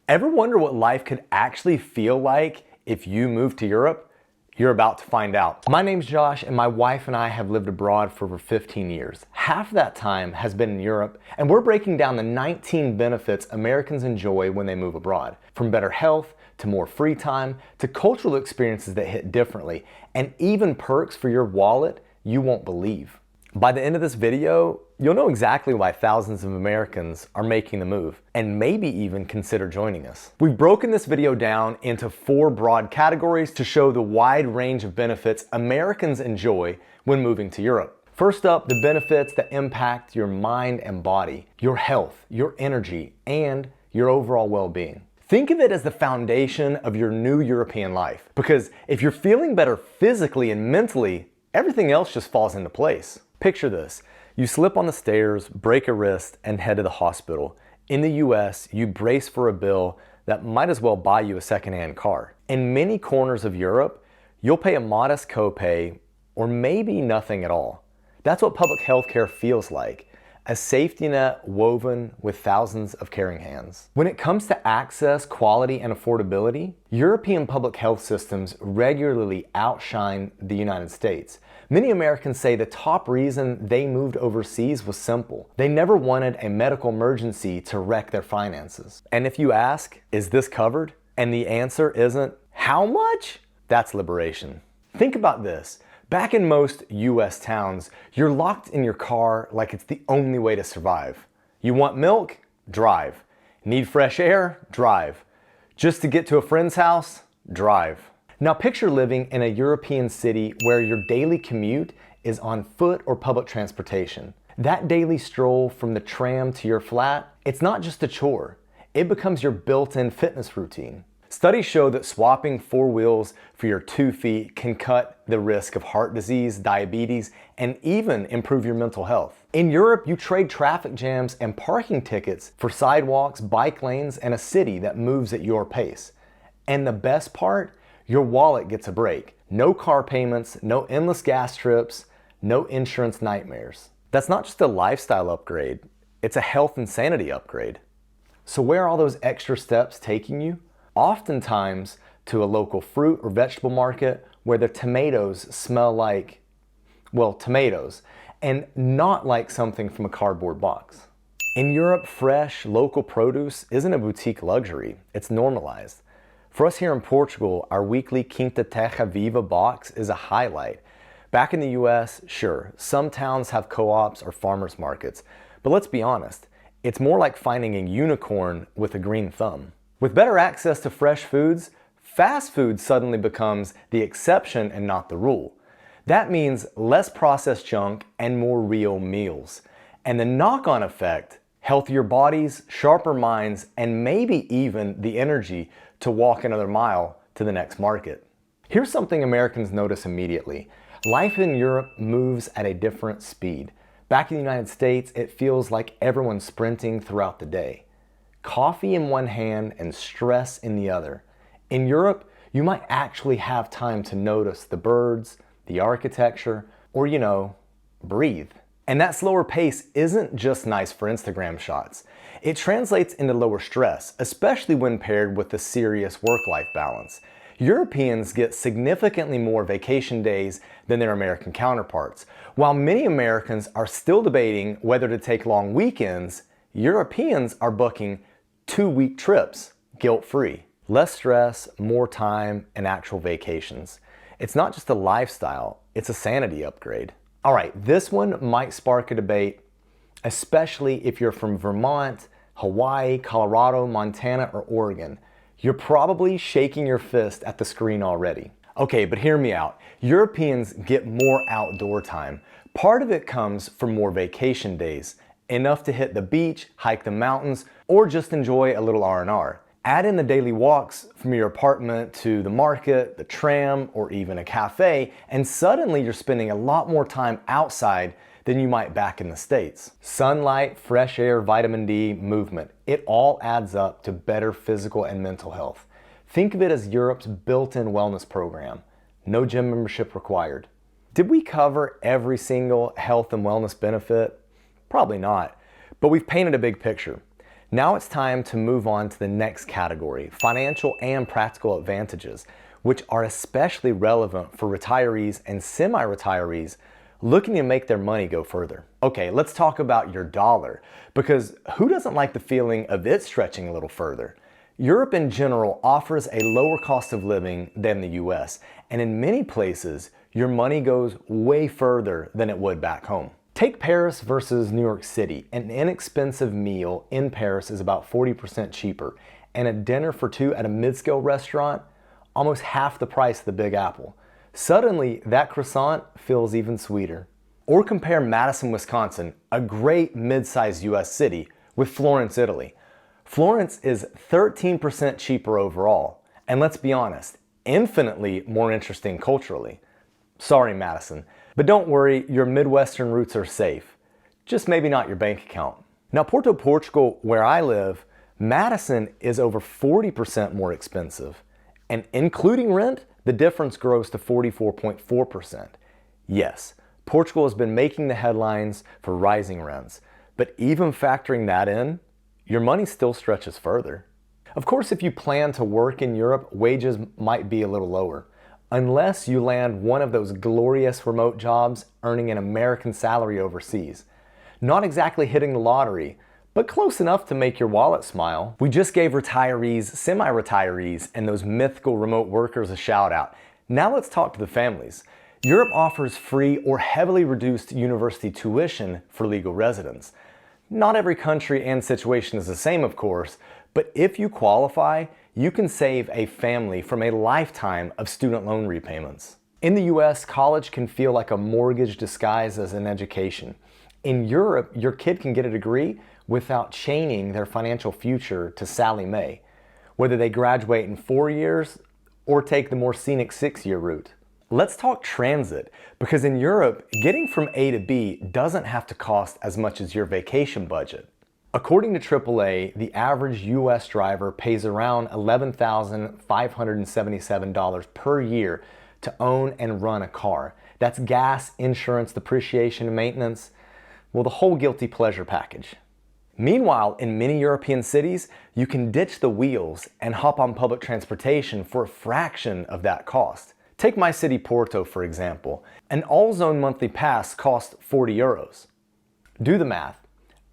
Ever wonder what life could actually feel like if you moved to Europe? You're about to find out. My name's Josh, and my wife and I have lived abroad for over 15 years. Half of that time has been in Europe, and we're breaking down the 19 benefits Americans enjoy when they move abroad. From better health, to more free time, to cultural experiences that hit differently, and even perks for your wallet you won't believe. By the end of this video, you'll know exactly why thousands of Americans are making the move, and maybe even consider joining us. We've broken this video down into 4 broad categories to show the wide range of benefits Americans enjoy when moving to Europe. First up, the benefits that impact your mind and body, your health, your energy, and your overall well-being. Think of it as the foundation of your new European life, because if you're feeling better physically and mentally, everything else just falls into place. Picture this. You slip on the stairs, break a wrist, and head to the hospital. In the US, you brace for a bill that might as well buy you a secondhand car. In many corners of Europe, you'll pay a modest copay or maybe nothing at all. That's what public health care feels like, a safety net woven with thousands of caring hands. When it comes to access, quality, and affordability, European public health systems regularly outshine the United States. Many Americans say the top reason they moved overseas was simple. They never wanted a medical emergency to wreck their finances. And if you ask, is this covered? And the answer isn't, how much? That's liberation. Think about this. Back in most US towns, you're locked in your car like it's the only way to survive. You want milk? Drive. Need fresh air? Drive. Just to get to a friend's house? Drive. Now picture living in a European city where your daily commute is on foot or public transportation. That daily stroll from the tram to your flat, it's not just a chore. It becomes your built-in fitness routine. Studies show that swapping 4 wheels for your 2 feet can cut the risk of heart disease, diabetes, and even improve your mental health. In Europe, you trade traffic jams and parking tickets for sidewalks, bike lanes, and a city that moves at your pace. And the best part? Your wallet gets a break. No car payments, no endless gas trips, no insurance nightmares. That's not just a lifestyle upgrade, it's a health and sanity upgrade. So where are all those extra steps taking you? Oftentimes to a local fruit or vegetable market where the tomatoes smell like, well, tomatoes, and not like something from a cardboard box. In Europe, fresh, local produce isn't a boutique luxury, it's normalized. For us here in Portugal, our weekly Quinta Terra Viva box is a highlight. Back in the US, sure, some towns have co-ops or farmers markets, but let's be honest, it's more like finding a unicorn with a green thumb. With better access to fresh foods, fast food suddenly becomes the exception and not the rule. That means less processed junk and more real meals. And the knock-on effect, healthier bodies, sharper minds, and maybe even the energy to walk another mile to the next market. Here's something Americans notice immediately. Life in Europe moves at a different speed. Back in the United States, it feels like everyone's sprinting throughout the day. Coffee in one hand and stress in the other. In Europe, you might actually have time to notice the birds, the architecture, or breathe. And that slower pace isn't just nice for Instagram shots. It translates into lower stress, especially when paired with a serious work-life balance. Europeans get significantly more vacation days than their American counterparts. While many Americans are still debating whether to take long weekends, Europeans are booking 2-week trips, guilt-free. Less stress, more time, and actual vacations. It's not just a lifestyle, it's a sanity upgrade. All right, this one might spark a debate, especially if you're from Vermont, Hawaii, Colorado, Montana, or Oregon. You're probably shaking your fist at the screen already. Okay, but hear me out. Europeans get more outdoor time. Part of it comes from more vacation days, enough to hit the beach, hike the mountains, or just enjoy a little R&R. Add in the daily walks from your apartment to the market, the tram, or even a cafe, and suddenly you're spending a lot more time outside than you might back in the States. Sunlight, fresh air, vitamin D, movement, it all adds up to better physical and mental health. Think of it as Europe's built-in wellness program. No gym membership required. Did we cover every single health and wellness benefit? Probably not, but we've painted a big picture. Now it's time to move on to the next category, financial and practical advantages, which are especially relevant for retirees and semi-retirees looking to make their money go further. Okay, let's talk about your dollar, because who doesn't like the feeling of it stretching a little further? Europe in general offers a lower cost of living than the US, and in many places, your money goes way further than it would back home. Take Paris versus New York City. An inexpensive meal in Paris is about 40% cheaper, and a dinner for two at a mid-scale restaurant, almost half the price of the Big Apple. Suddenly, that croissant feels even sweeter. Or compare Madison, Wisconsin, a great mid-sized US city, with Florence, Italy. Florence is 13% cheaper overall, and let's be honest, infinitely more interesting culturally. Sorry, Madison, but don't worry, your Midwestern roots are safe. Just maybe not your bank account. Now, Porto, Portugal, where I live, Madison is over 40% more expensive, and including rent, the difference grows to 44.4%. Yes, Portugal has been making the headlines for rising rents, but even factoring that in, your money still stretches further. Of course, if you plan to work in Europe, wages might be a little lower, unless you land one of those glorious remote jobs earning an American salary overseas. Not exactly hitting the lottery, but close enough to make your wallet smile. We just gave retirees, semi-retirees, and those mythical remote workers a shout out. Now let's talk to the families. Europe offers free or heavily reduced university tuition for legal residents. Not every country and situation is the same, of course, but if you qualify, you can save a family from a lifetime of student loan repayments. In the US, college can feel like a mortgage disguised as an education. In Europe, your kid can get a degree without chaining their financial future to Sally Mae, whether they graduate in 4 years or take the more scenic 6-year route. Let's talk transit, because in Europe, getting from A to B doesn't have to cost as much as your vacation budget. According to AAA, the average US driver pays around $11,577 per year to own and run a car. That's gas, insurance, depreciation, and maintenance. Well, the whole guilty pleasure package. Meanwhile, in many European cities, you can ditch the wheels and hop on public transportation for a fraction of that cost. Take my city, Porto, for example. An all-zone monthly pass costs 40 euros. Do the math.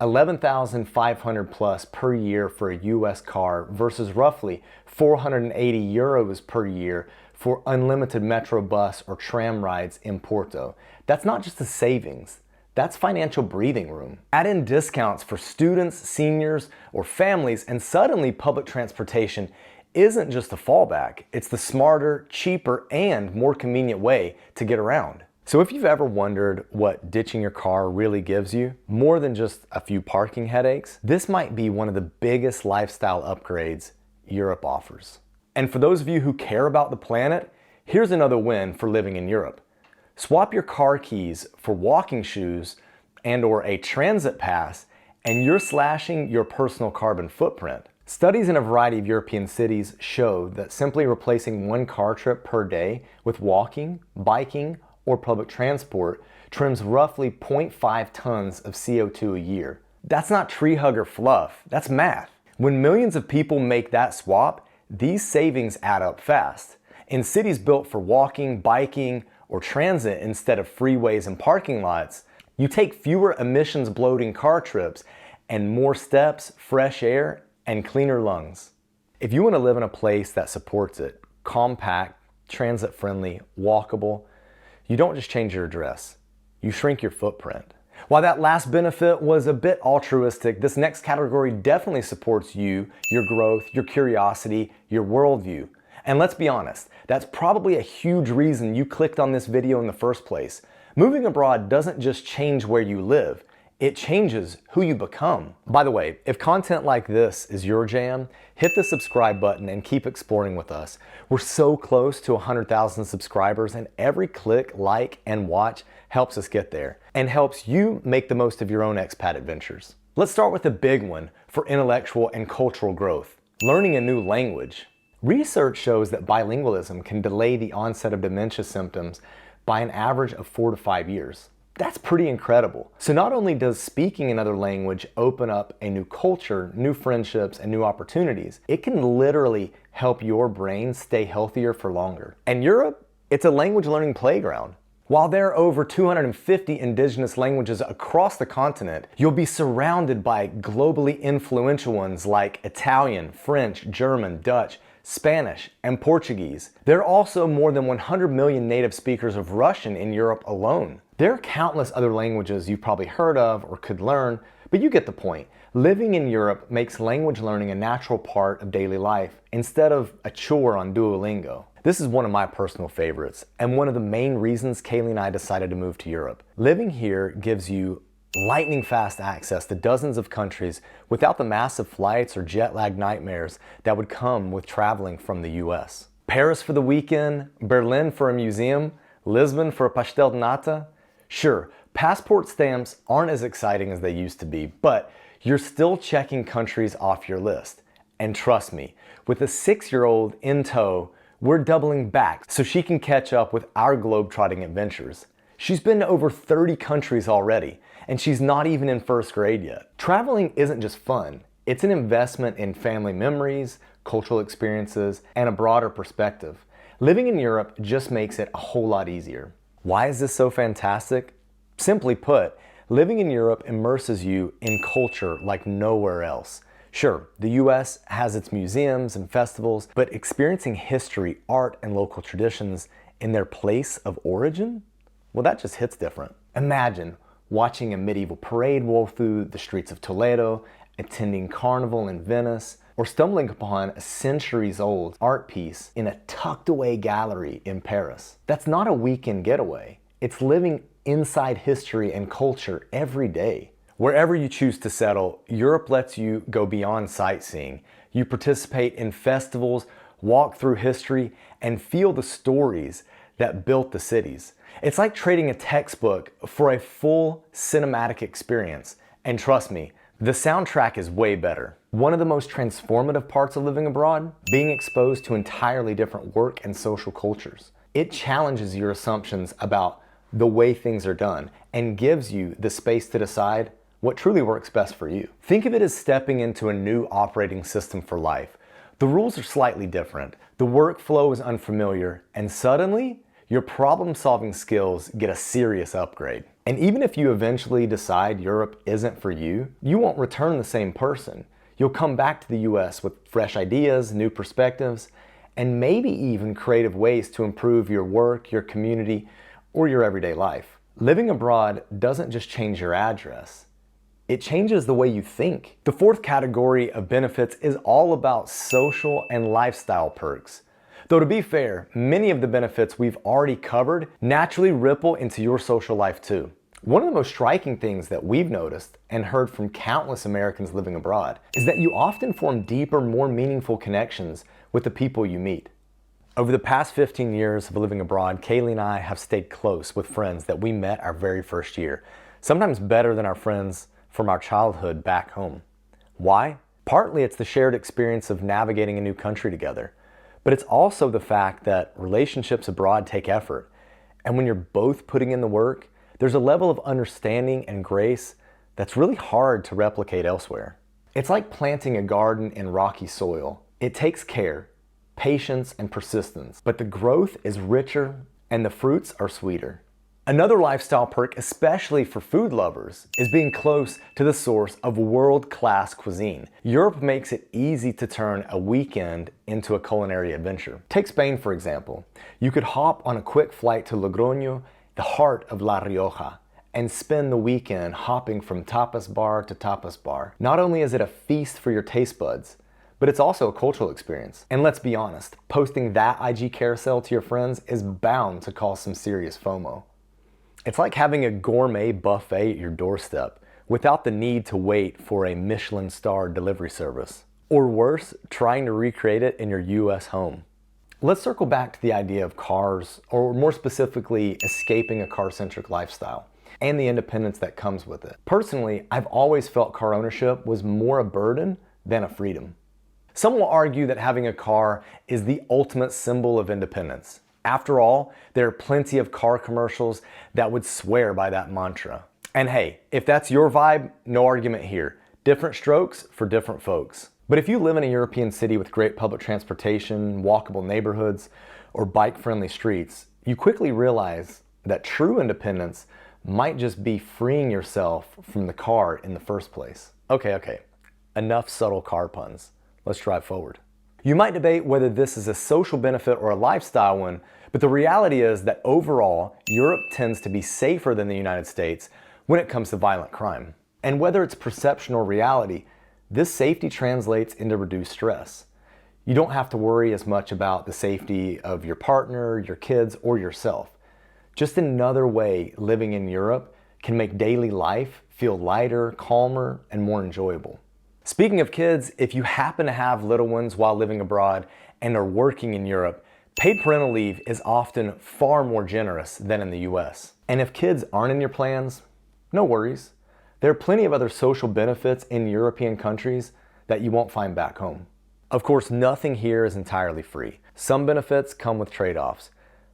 11,500 plus per year for a US car versus roughly 480 euros per year for unlimited metro bus or tram rides in Porto. That's not just a savings. That's financial breathing room. Add in discounts for students, seniors, or families, and suddenly public transportation isn't just a fallback. It's the smarter, cheaper, and more convenient way to get around. So if you've ever wondered what ditching your car really gives you, more than just a few parking headaches, this might be one of the biggest lifestyle upgrades Europe offers. And for those of you who care about the planet, here's another win for living in Europe. Swap your car keys for walking shoes and/or a transit pass, and you're slashing your personal carbon footprint. Studies in a variety of European cities show that simply replacing one car trip per day with walking, biking, or public transport trims roughly 0.5 tons of CO2 a year. That's not tree hugger fluff, that's math. When millions of people make that swap, these savings add up fast. In cities built for walking, biking, or transit instead of freeways and parking lots, you take fewer emissions bloating car trips and more steps, fresh air, and cleaner lungs. If you want to live in a place that supports it, compact, transit friendly, walkable, you don't just change your address, you shrink your footprint. While that last benefit was a bit altruistic, this next category definitely supports you, your growth, your curiosity, your worldview. And let's be honest, that's probably a huge reason you clicked on this video in the first place. Moving abroad doesn't just change where you live, it changes who you become. By the way, if content like this is your jam, hit the subscribe button and keep exploring with us. We're so close to 100,000 subscribers, and every click, like, and watch helps us get there and helps you make the most of your own expat adventures. Let's start with a big one for intellectual and cultural growth: learning a new language. Research shows that bilingualism can delay the onset of dementia symptoms by an average of 4 to 5 years. That's pretty incredible. So not only does speaking another language open up a new culture, new friendships, and new opportunities, it can literally help your brain stay healthier for longer. And Europe, it's a language learning playground. While there are over 250 indigenous languages across the continent, you'll be surrounded by globally influential ones like Italian, French, German, Dutch, Spanish, and Portuguese. There are also more than 100 million native speakers of Russian in Europe alone. There are countless other languages you've probably heard of or could learn, but you get the point. Living in Europe makes language learning a natural part of daily life instead of a chore on Duolingo. This is one of my personal favorites, and one of the main reasons Kalie and I decided to move to Europe. Living here gives you lightning fast access to dozens of countries without the massive flights or jet lag nightmares that would come with traveling from the US. Paris for the weekend, Berlin for a museum, Lisbon for a pastel de nata. Sure, passport stamps aren't as exciting as they used to be, but you're still checking countries off your list. And trust me, with a 6-year-old in tow, we're doubling back so she can catch up with our globetrotting adventures. She's been to over 30 countries already, and she's not even in first grade yet. Traveling isn't just fun, it's an investment in family memories, cultural experiences, and a broader perspective. Living in Europe just makes it a whole lot easier. Why is this so fantastic? Simply put, living in Europe immerses you in culture like nowhere else. Sure, the US has its museums and festivals, but experiencing history, art, and local traditions in their place of origin? Well, that just hits different. Imagine watching a medieval parade roll through the streets of Toledo, attending Carnival in Venice, or stumbling upon a centuries-old art piece in a tucked-away gallery in Paris. That's not a weekend getaway. It's living inside history and culture every day. Wherever you choose to settle, Europe lets you go beyond sightseeing. You participate in festivals, walk through history, and feel the stories that built the cities. It's like trading a textbook for a full cinematic experience. And trust me, the soundtrack is way better. One of the most transformative parts of living abroad, being exposed to entirely different work and social cultures. It challenges your assumptions about the way things are done and gives you the space to decide what truly works best for you. Think of it as stepping into a new operating system for life. The rules are slightly different, the workflow is unfamiliar, and suddenly, your problem-solving skills get a serious upgrade. And even if you eventually decide Europe isn't for you, you won't return the same person. You'll come back to the US with fresh ideas, new perspectives, and maybe even creative ways to improve your work, your community, or your everyday life. Living abroad doesn't just change your address. It changes the way you think. The fourth category of benefits is all about social and lifestyle perks. Though to be fair, many of the benefits we've already covered naturally ripple into your social life too. One of the most striking things that we've noticed and heard from countless Americans living abroad is that you often form deeper, more meaningful connections with the people you meet. Over the past 15 years of living abroad, Kalie and I have stayed close with friends that we met our very first year, sometimes better than our friends from our childhood back home. Why? Partly it's the shared experience of navigating a new country together, but it's also the fact that relationships abroad take effort, and when you're both putting in the work, there's a level of understanding and grace that's really hard to replicate elsewhere. It's like planting a garden in rocky soil. It takes care, patience, and persistence, but the growth is richer and the fruits are sweeter. Another lifestyle perk, especially for food lovers, is being close to the source of world-class cuisine. Europe makes it easy to turn a weekend into a culinary adventure. Take Spain, for example. You could hop on a quick flight to Logroño, the heart of La Rioja, and spend the weekend hopping from tapas bar to tapas bar. Not only is it a feast for your taste buds, but it's also a cultural experience. And let's be honest, posting that IG carousel to your friends is bound to cause some serious FOMO. It's like having a gourmet buffet at your doorstep without the need to wait for a Michelin-starred delivery service. Or worse, trying to recreate it in your US home. Let's circle back to the idea of cars, or more specifically, escaping a car-centric lifestyle and the independence that comes with it. Personally, I've always felt car ownership was more a burden than a freedom. Some will argue that having a car is the ultimate symbol of independence. After all, there are plenty of car commercials that would swear by that mantra. And hey, if that's your vibe, no argument here. Different strokes for different folks. But if you live in a European city with great public transportation, walkable neighborhoods, or bike-friendly streets, you quickly realize that true independence might just be freeing yourself from the car in the first place. Okay, enough subtle car puns. Let's drive forward. You might debate whether this is a social benefit or a lifestyle one, but the reality is that overall, Europe tends to be safer than the United States when it comes to violent crime. And whether it's perception or reality, this safety translates into reduced stress. You don't have to worry as much about the safety of your partner, your kids, or yourself. Just another way living in Europe can make daily life feel lighter, calmer, and more enjoyable. Speaking of kids, if you happen to have little ones while living abroad and are working in Europe, paid parental leave is often far more generous than in the US. And if kids aren't in your plans, no worries. There are plenty of other social benefits in European countries that you won't find back home. Of course, nothing here is entirely free. Some benefits come with trade-offs,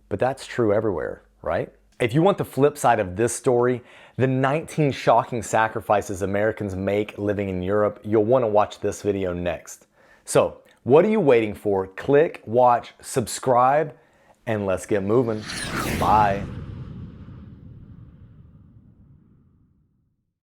but that's true everywhere, right? If you want the flip side of this story, the 19 shocking sacrifices Americans make living in Europe, you'll want to watch this video next. So, what are you waiting for? Click, watch, subscribe, and let's get moving. Bye.